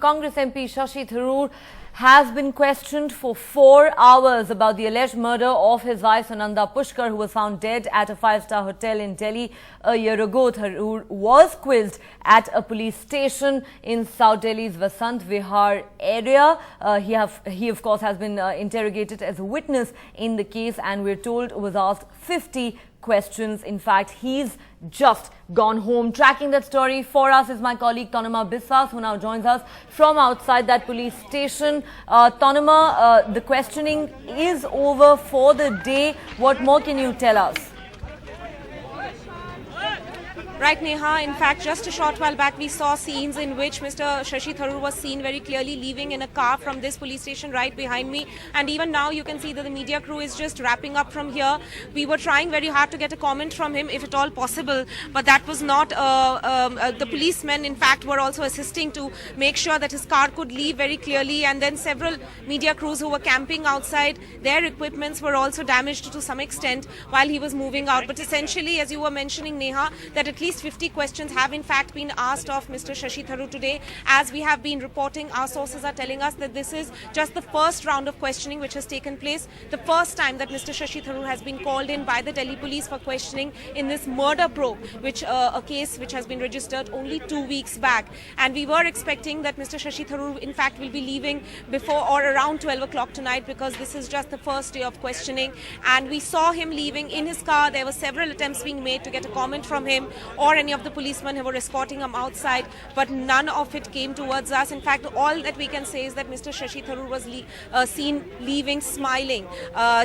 Congress MP Shashi Tharoor has been questioned for 4 hours about the alleged murder of his wife Sunanda Pushkar, who was found dead at a 5-star hotel in Delhi a year ago. Tharoor was quizzed at a police station in South Delhi's Vasant Vihar area. He of course has been interrogated as a witness in the case, and we're told was asked 50 questions. In fact, he's just gone home. Tracking that story for us is my colleague Tanima Biswas, who now joins us from outside that police station. Tanima, the questioning is over for the day. What more can you tell us? Right, Neha. In fact, just a short while back, we saw scenes in which Mr. Shashi Tharoor was seen very clearly leaving in a car from this police station right behind me. And even now, you can see that the media crew is just wrapping up from here. We were trying very hard to get a comment from him, if at all possible, but that was not. The policemen, in fact, were also assisting to make sure that his car could leave very clearly. And then several media crews who were camping outside, their equipments were also damaged to some extent while he was moving out. But essentially, as you were mentioning, Neha, that at least 50 questions have in fact been asked of Mr. Shashi Tharoor today. As we have been reporting, our sources are telling us that this is just the first round of questioning which has taken place. The first time that Mr. Shashi Tharoor has been called in by the Delhi police for questioning in this murder probe, which a case which has been registered only 2 weeks back. And we were expecting that Mr. Shashi Tharoor in fact will be leaving before or around 12 o'clock tonight, because this is just the first day of questioning. And we saw him leaving in his car. There were several attempts being made to get a comment from him or any of the policemen who were escorting him outside, but none of it came towards us. In fact, all that we can say is that Mr. Shashi Tharoor was seen leaving smiling.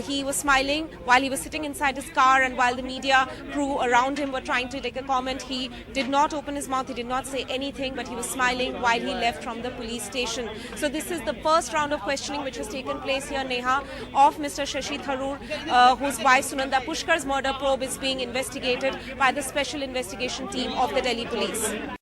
He was smiling while he was sitting inside his car, and while the media crew around him were trying to take a comment, he did not open his mouth, he did not say anything, but he was smiling while he left from the police station. So this is the first round of questioning which has taken place here, Neha, of Mr. Shashi Tharoor, whose wife Sunanda Pushkar's murder probe is being investigated by the Special Investigation Team of the Delhi Police.